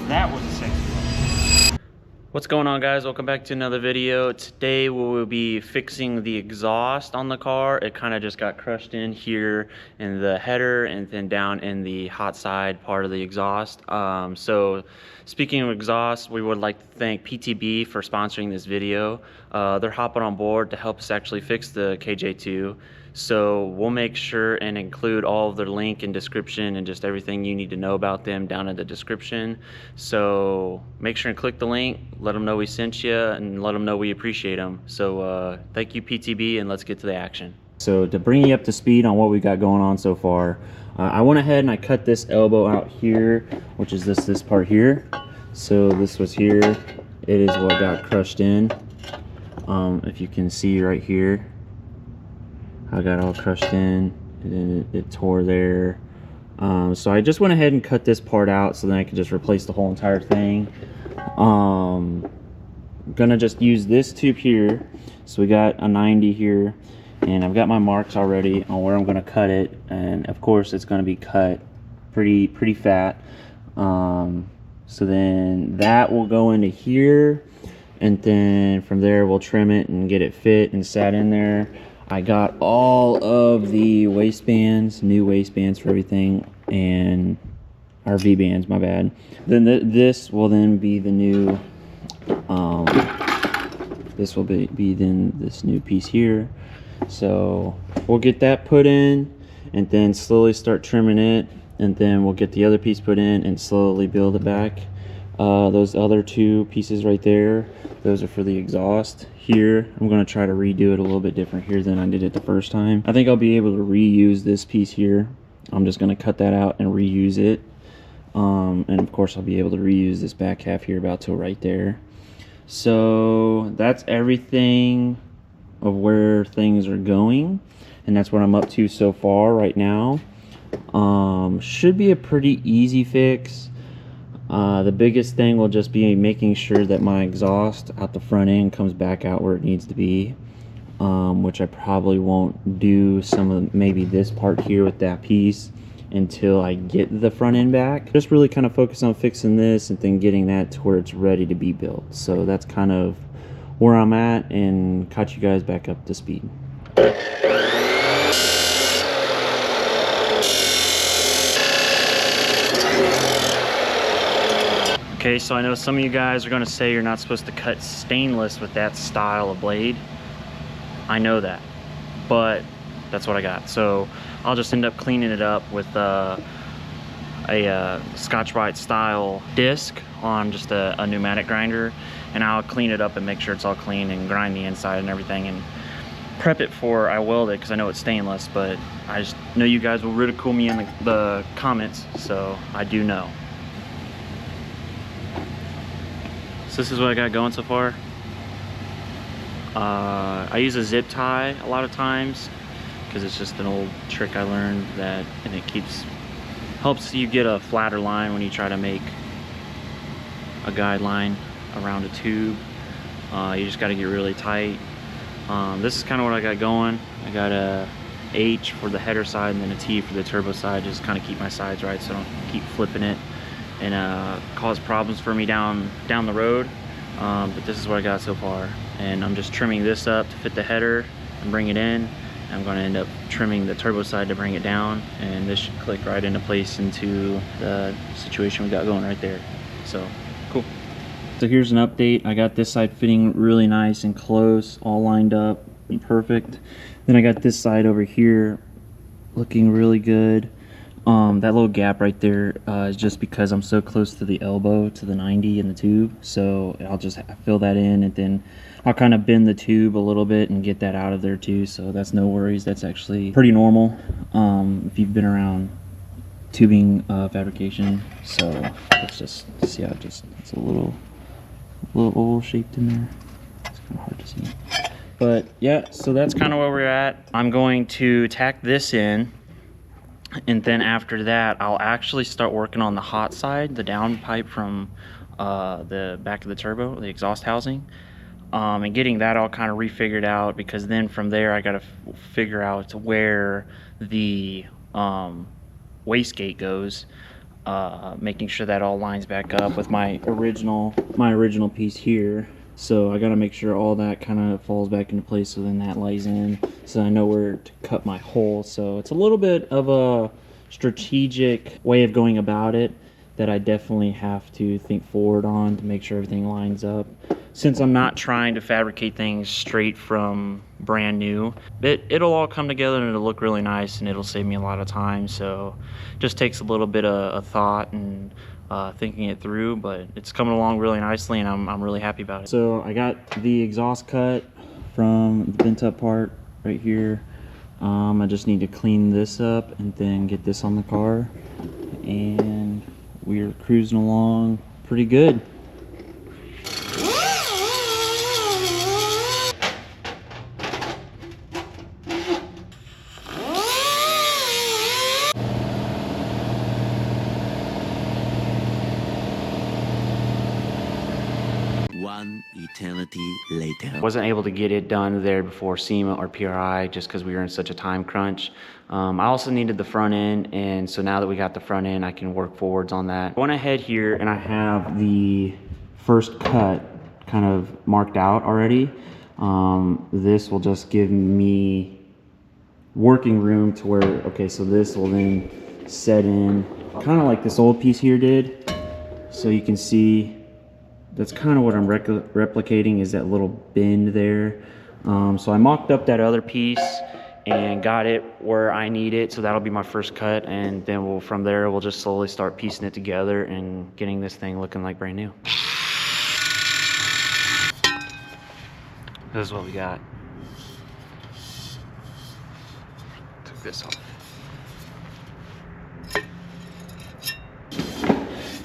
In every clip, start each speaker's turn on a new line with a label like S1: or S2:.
S1: That was a sexy one. What's going on, guys? Welcome back to another video. Today we will be fixing the exhaust on the car. It kind of just got crushed in here in the header and then down in the hot side part of the exhaust. So speaking of exhaust, we would like to thank PTB for sponsoring this video. They're hopping on board to help us actually fix the KJ2. So we'll make sure and include all of their link and description and just everything you need to know about them down in the description. So make sure and click the link, let them know we sent you, and let them know we appreciate them. So thank you, PTB, and let's get to the action. So to bring you up to speed on what we got going on so far, I went ahead and I cut this elbow out here, which is this part here. So this was here. It is what got crushed in. If you can see right here, I got all crushed in, and then it tore there. So I just went ahead and cut this part out so then I could just replace the whole entire thing. I'm gonna just use this tube here. So we got a 90 here, and I've got my marks already on where I'm gonna cut it, and of course it's gonna be cut pretty fat. So then that will go into here, and then from there we'll trim it and get it fit and sat in there. I got all of the waistbands, new waistbands for everything, and RV bands, my bad. Then this will then be the new, this will be then this new piece here. So we'll get that put in and then slowly start trimming it, and then we'll get the other piece put in and slowly build it back. Those other two pieces right there, those are for the exhaust. Here I'm going to try to redo it a little bit different here than I did it the first time. I think I'll be able to reuse this piece here. I'm just going to cut that out and reuse it, and of course I'll be able to reuse this back half here about to right there. So that's everything of where things are going, and that's what I'm up to so far right now. Should be a pretty easy fix. The biggest thing will just be making sure that my exhaust out the front end comes back out where it needs to be, which I probably won't do some of maybe this part here with that piece until I get the front end back. Just really kind of focus on fixing this and then getting that to where it's ready to be built. So that's kind of where I'm at, and caught you guys back up to speed. Okay, so I know some of you guys are going to say you're not supposed to cut stainless with that style of blade. I know that, but that's what I got. So I'll just end up cleaning it up with a Scotch-Brite style disc on just a pneumatic grinder, and I'll clean it up and make sure it's all clean and grind the inside and everything and prep it for I weld it, because I know it's stainless, but I just know you guys will ridicule me in the comments, so I do know. So this is what I got going so far. I use a zip tie a lot of times because it's just an old trick I learned, that, and it helps you get a flatter line when you try to make a guideline around a tube. You just got to get really tight. This is kind of what I got going. I got a H for the header side and then a T for the turbo side, just kind of keep my sides right so I don't keep flipping it and cause problems for me down the road. But this is what I got so far, and I'm just trimming this up to fit the header and bring it in. I'm going to end up trimming the turbo side to bring it down, and this should click right into place into the situation we got going right there. So cool. So here's an update. I got this side fitting really nice and close, all lined up and perfect. Then I got this side over here looking really good. That little gap right there is just because I'm so close to the elbow to the 90 in the tube, so I'll just fill that in, and then I'll kind of bend the tube a little bit and get that out of there too, so that's no worries. That's actually pretty normal if you've been around tubing fabrication. So let's just see how it's a little oval shaped in there. It's kind of hard to see, but yeah, so that's kind of where we're at. I'm going to tack this in, and then after that I'll actually start working on the hot side, the down pipe from the back of the turbo, the exhaust housing, and getting that all kind of refigured out, because then from there I got to figure out where the wastegate goes. making sure that all lines back up with my original piece here. So I got to make sure all that kind of falls back into place, so then that lays in, so I know where to cut my hole. So it's a little bit of a strategic way of going about it that I definitely have to think forward on to make sure everything lines up. Since I'm not trying to fabricate things straight from brand new, it'll all come together and it'll look really nice, and it'll save me a lot of time. So just takes a little bit of thought and thinking it through, but it's coming along really nicely, and I'm really happy about it. So I got the exhaust cut from the bent up part right here. I just need to clean this up and then get this on the car, and we're cruising along pretty good.
S2: One eternity later.
S1: Wasn't able to get it done there before SEMA or PRI just because we were in such a time crunch. I also needed the front end, and so now that we got the front end, I can work forwards on that. I went ahead here and I have the first cut kind of marked out already. This will just give me working room to where, okay, so this will then set in kind of like this old piece here did. So you can see that's kind of what I'm replicating, is that little bend there. So I mocked up that other piece and got it where I need it. So that'll be my first cut. And then from there, we'll just slowly start piecing it together and getting this thing looking like brand new. This is what we got. Took this off.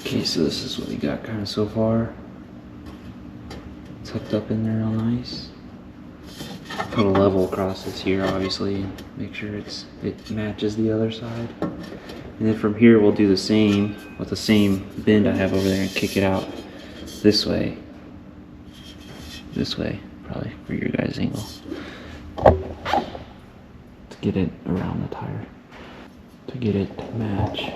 S1: Okay, so this is what we got kind of so far. Tucked up in there real nice. Put a level across this here, obviously, and make sure it matches the other side. And then from here, we'll do the same with the same bend I have over there and kick it out this way. This way, probably for your guys' angle. To get it around the tire. To get it to match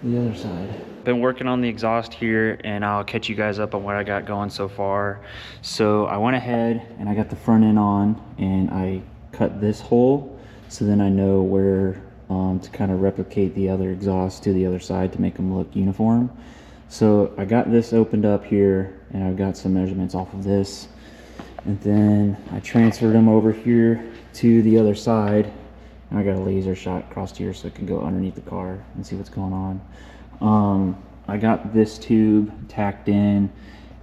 S1: the other side. Been working on the exhaust here, and I'll catch you guys up on what I got going so far. So I went ahead and I got the front end on, and I cut this hole so then I know where to kind of replicate the other exhaust to the other side to make them look uniform. So I got this opened up here, and I've got some measurements off of this, and then I transferred them over here to the other side, and I got a laser shot across here so it can go underneath the car and see what's going on. I got this tube tacked in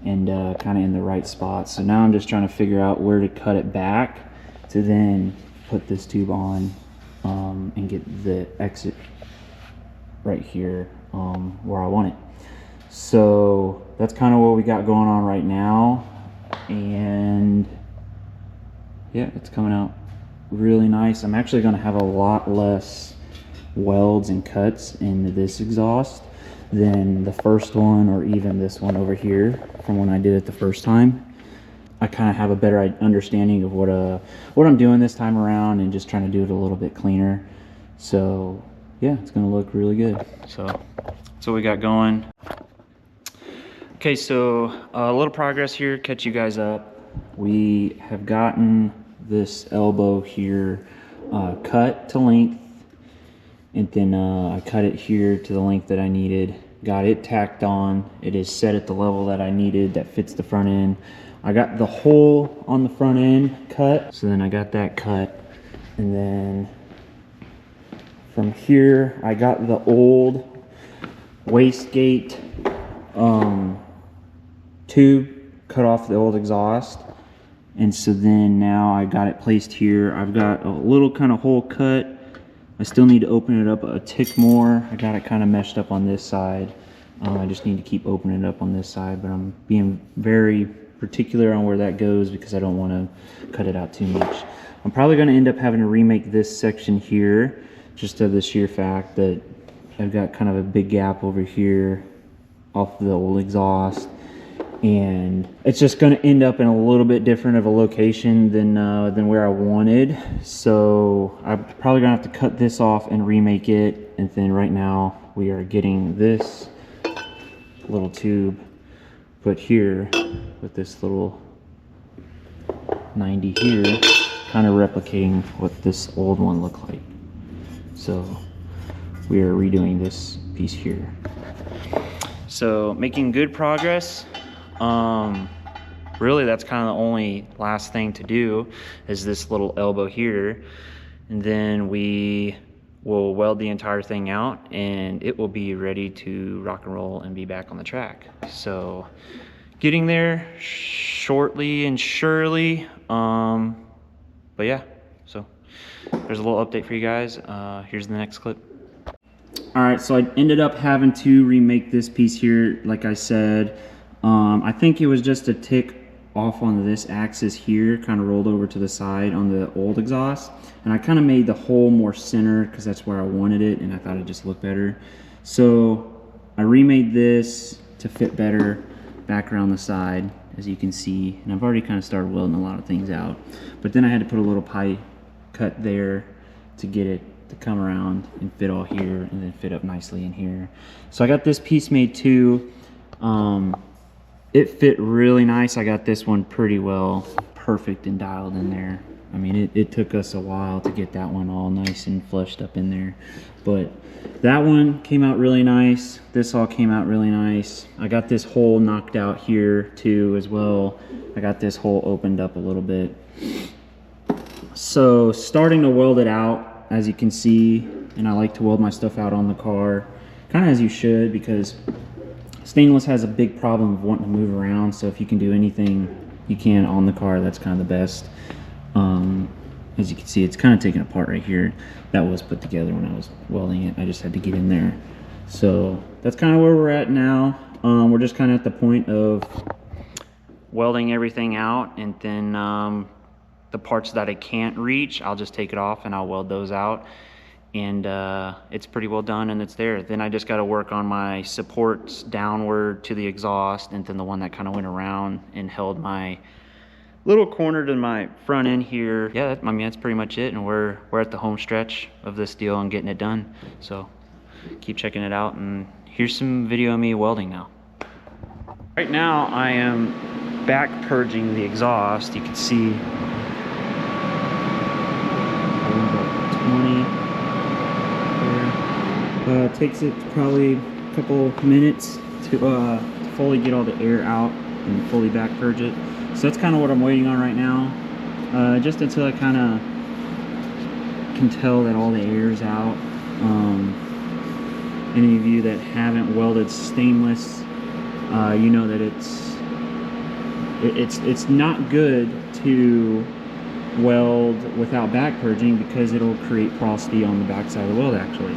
S1: and kind of in the right spot. So now I'm just trying to figure out where to cut it back to then put this tube on and get the exit right here where I want it. So that's kind of what we got going on right now. And yeah, it's coming out really nice. I'm actually going to have a lot less welds and cuts in this exhaust than the first one, or even this one over here from when I did it the first time. I kind of have a better understanding of what I'm doing this time around, and just trying to do it a little bit cleaner. So yeah, it's going to look really good. So that's what we got going. Okay, so a little progress here, catch you guys up. We have gotten this elbow here cut to length, and then I cut it here to the length that I needed, got it tacked on. It is set at the level that I needed that fits the front end. I got the hole on the front end cut, so then I got that cut, and then from here I got the old wastegate tube cut off the old exhaust, and so then now I got it placed here. I've got a little kind of hole cut. I still need to open it up a tick more. I got it kind of meshed up on this side. I just need to keep opening it up on this side, but I'm being very particular on where that goes because I don't want to cut it out too much. I'm probably going to end up having to remake this section here, just to the sheer fact that I've got kind of a big gap over here off the old exhaust, and it's just going to end up in a little bit different of a location than where I wanted. So I'm probably gonna have to cut this off and remake it, and then right now we are getting this little tube put here with this little 90 here, kind of replicating what this old one looked like. So we are redoing this piece here. So making good progress. Really that's kind of the only last thing to do is this little elbow here, and then we will weld the entire thing out and it will be ready to rock and roll and be back on the track. So getting there shortly and surely. But yeah, so there's a little update for you guys. Here's the next clip. All right, so I ended up having to remake this piece here, like I said. I think it was just a tick off on this axis here, kind of rolled over to the side on the old exhaust, and I kind of made the hole more center because that's where I wanted it, and I thought it just looked better. So I remade this to fit better back around the side, as you can see, and I've already kind of started welding a lot of things out, but then I had to put a little pie cut there to get it to come around and fit all here and then fit up nicely in here. So I got this piece made too. It fit really nice. I got this one pretty well perfect and dialed in there. I mean, it took us a while to get that one all nice and flushed up in there, but that one came out really nice. This all came out really nice. I got this hole knocked out here too as well. I got this hole opened up a little bit. So starting to weld it out, as you can see, and I like to weld my stuff out on the car, kind of as you should, because stainless has a big problem of wanting to move around. So if you can do anything you can on the car, that's kind of the best. As you can see, it's kind of taken apart right here. That was put together when I was welding it. I just had to get in there. So that's kind of where we're at now. We're just kind of at the point of welding everything out, and then the parts that I can't reach, I'll just take it off and I'll weld those out. And it's pretty well done and it's there. Then I just got to work on my supports downward to the exhaust, and then the one that kind of went around and held my little corner to my front end here. Yeah, I mean, that's pretty much it, and we're at the home stretch of this deal and getting it done. So keep checking it out, and here's some video of me welding now. Right now I am back purging the exhaust. You can see 20. It takes it probably a couple minutes to fully get all the air out and fully back purge it. So that's kind of what I'm waiting on right now, just until I kind of can tell that all the air is out. Any of you that haven't welded stainless, you know that it's not good to weld without back purging, because it'll create porosity on the back side of the weld actually.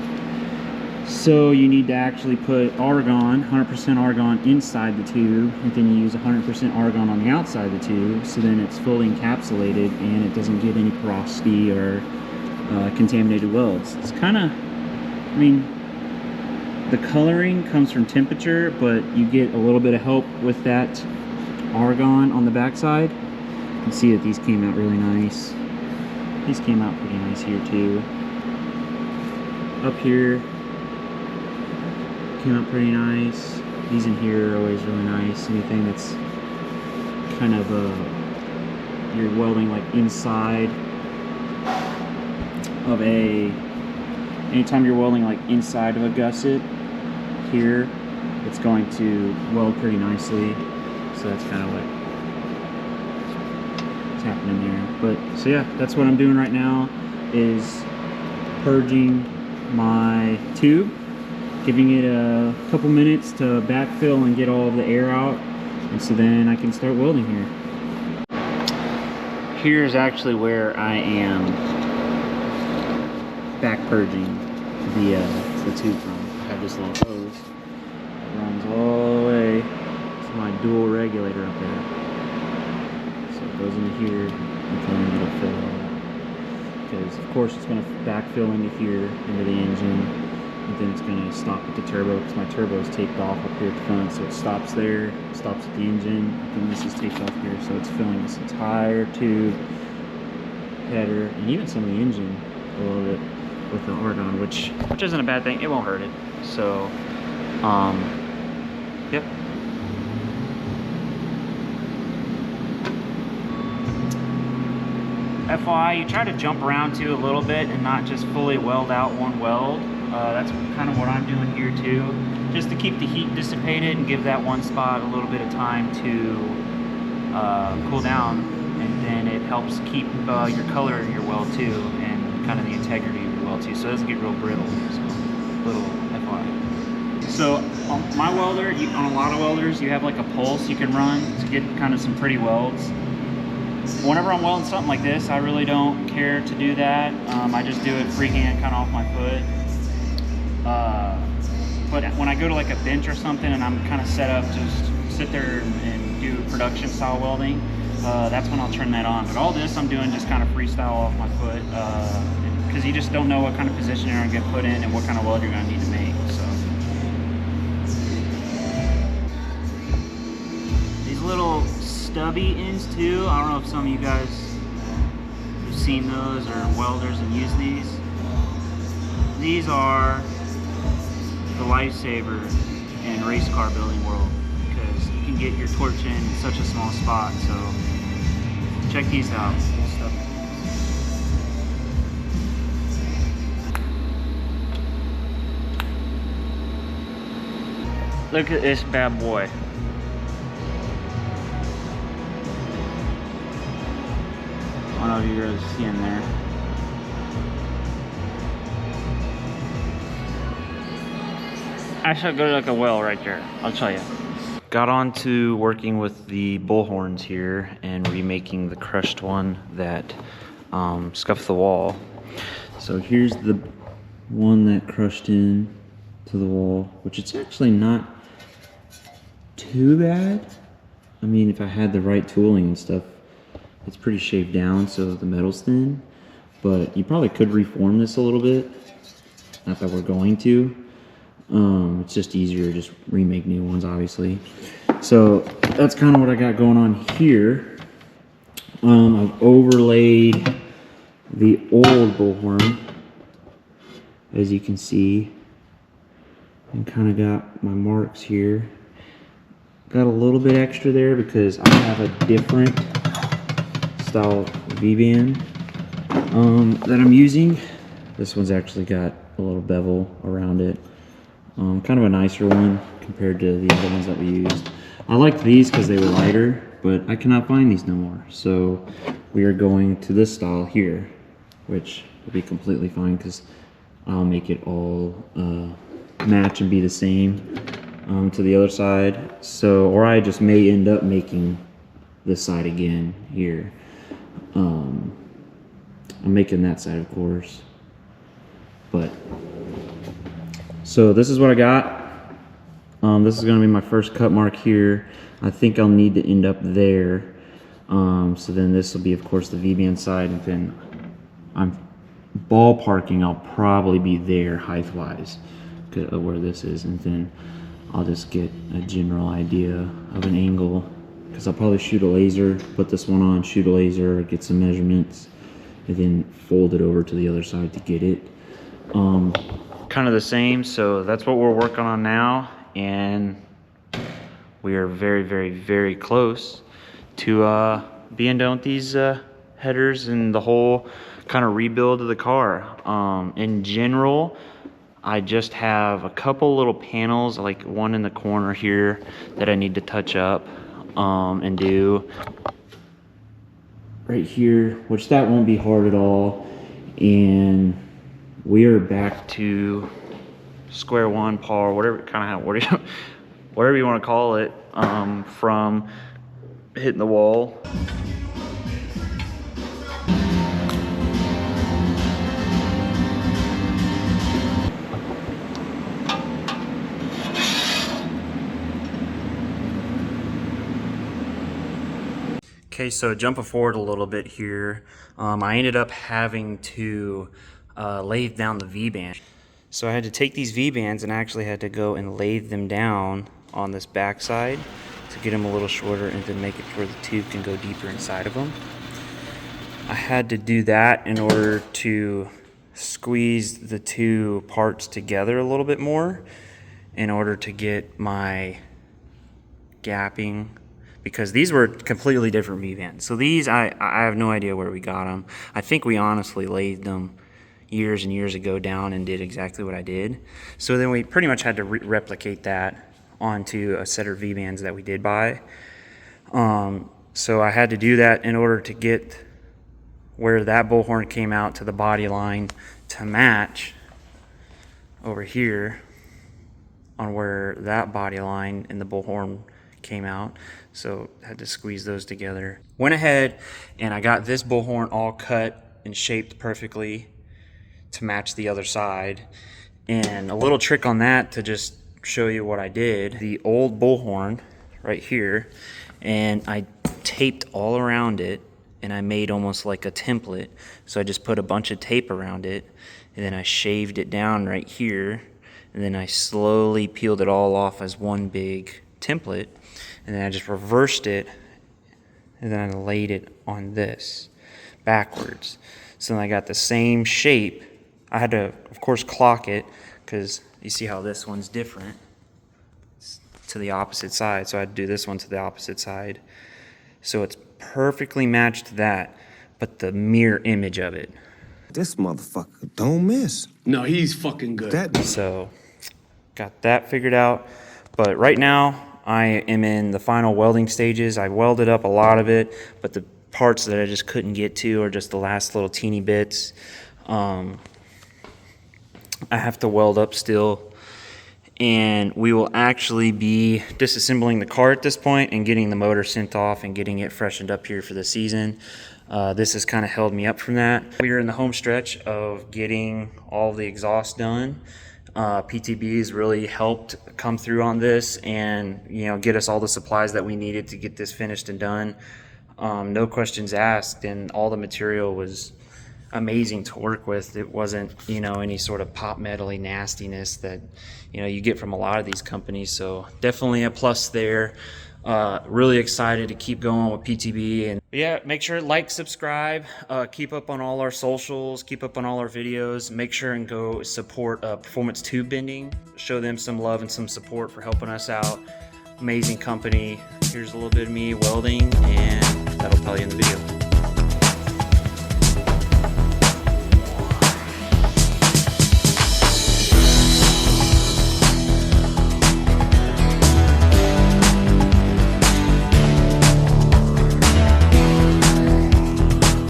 S1: So you need to actually put argon, 100% argon inside the tube, and then you use 100% argon on the outside of the tube, so then it's fully encapsulated and it doesn't get any porosity or contaminated welds. It's kind of, I mean, the coloring comes from temperature, but you get a little bit of help with that argon on the backside. You can see that these came out really nice. These came out pretty nice here too. Up here came out pretty nice. These in here are always really nice. Anything that's kind of you're welding like inside of anytime you're welding like inside of a gusset here, it's going to weld pretty nicely. So that's kind of what's happening there. But so yeah, that's what I'm doing right now, is purging my tube, giving it a couple minutes to backfill and get all of the air out, and so then I can start welding here. Here's actually where I am back purging the tube from. I have this little hose that runs all the way to my dual regulator up there. So it goes into here, and then it'll fill all that. Because of course it's going to backfill into here, into the engine. And then it's going to stop at the turbo, because my turbo is taped off up here at the front, so it stops there, stops at the engine, and then this is taped off here, so it's filling this entire tube, header, and even some of the engine a little bit with the argon, which isn't a bad thing. It won't hurt it. So, yep. FYI, you try to jump around too a little bit and not just fully weld out one weld. That's kind of what I'm doing here too, just to keep the heat dissipated and give that one spot a little bit of time to cool down, and then it helps keep your color in your weld too, and kind of the integrity of your weld too, so it doesn't get real brittle. So, little FYI. So on my welder, on a lot of welders, you have like a pulse you can run to get kind of some pretty welds. Whenever I'm welding something like this, I really don't care to do that. I just do it freehand, kind of off my foot. But when I go to like a bench or something and I'm kind of set up to just sit there and do production style welding, that's when I'll turn that on. But all this I'm doing just kind of freestyle off my foot, because you just don't know what kind of position you're going to get put in and what kind of weld you're going to need to make. So these little stubby ends too, I don't know if some of you guys have seen those or welders and use these. These are the lifesaver in race car building world, because you can get your torch in such a small spot. So check these out. Cool stuff. Look at this bad boy. I don't know if you guys see in there. I should go to like a well right there, I'll tell you. Got on to working with the bullhorns here and remaking the crushed one that scuffed the wall. So here's the one that crushed in to the wall, which it's actually not too bad. I mean, if I had the right tooling and stuff, it's pretty shaved down so the metal's thin, but you probably could reform this a little bit. Not that we're going to. It's just easier to just remake new ones, obviously. So that's kind of what I got going on here. I've overlaid the old bullhorn, as you can see, and kind of got my marks here. Got a little bit extra there because I have a different style V-band that I'm using. This one's actually got a little bevel around it. Kind of a nicer one compared to the other ones that we used. I liked these because they were lighter, but I cannot find these no more. So we are going to this style here, which will be completely fine because I'll make it all match and be the same to the other side. So, or I just may end up making this side again here. I'm making that side, of course, but so this is what I got. This is going to be my first cut mark here. I think I'll need to end up there. So then this will be, of course, the V-band side, and then I'm ballparking. I'll probably be there height-wise where this is, and then I'll just get a general idea of an angle, because I'll probably shoot a laser, put this one on, shoot a laser, get some measurements, and then fold it over to the other side to get it. Kind of the same, so that's what we're working on now, and we are very, very, very close to being done with these headers and the whole kind of rebuild of the car. In general, I just have a couple little panels, like one in the corner here, that I need to touch up and do right here, which that won't be hard at all. And we are back to square one, par, whatever whatever you want to call it, from hitting the wall. Okay, so jumping forward a little bit here, I ended up having to lathe down the V-band. So I had to take these V-bands and actually had to go and lathe them down on this backside to get them a little shorter and then make it where the tube can go deeper inside of them. I had to do that in order to squeezed the two parts together a little bit more in order to get my gapping, because these were completely different V-bands. So these, I have no idea where we got them. I think we honestly laid them years and years ago down and did exactly what I did. So then we pretty much had to replicate that onto a set of V-bands that we did buy. So I had to do that in order to get where that bullhorn came out to the body line to match over here on where that body line and the bullhorn came out. So I had to squeeze those together. Went ahead and I got this bullhorn all cut and shaped perfectly to match the other side. And a little trick on that to just show you what I did, the old bullhorn right here, and I taped all around it, and I made almost like a template. So I just put a bunch of tape around it, and then I shaved it down right here, and then I slowly peeled it all off as one big template, and then I just reversed it, and then I laid it on this backwards. So then I got the same shape. I had to, of course, clock it, because you see how this one's different. It's to the opposite side, so I had to do this one to the opposite side. So it's perfectly matched to that, but the mirror image of it.
S3: This motherfucker don't miss.
S4: No, he's fucking good.
S1: So got that figured out. But right now I am in the final welding stages. I welded up a lot of it, but the parts that I just couldn't get to are just the last little teeny bits. I have to weld up still. And we will actually be disassembling the car at this point and getting the motor sent off and getting it freshened up here for the season. This has kind of held me up from that. We are in the home stretch of getting all the exhaust done. PTB has really helped come through on this and, you know, get us all the supplies that we needed to get this finished and done. No questions asked, and all the material was amazing to work with. It wasn't, you know, any sort of pop metal-y nastiness that, you know, you get from a lot of these companies. So definitely a plus there. Really excited to keep going with PTB. And yeah, make sure to like, subscribe, keep up on all our socials, keep up on all our videos. Make sure and go support Performance Tube Bending. Show them some love and some support for helping us out. Amazing company. Here's a little bit of me welding, and that'll tell you in the video.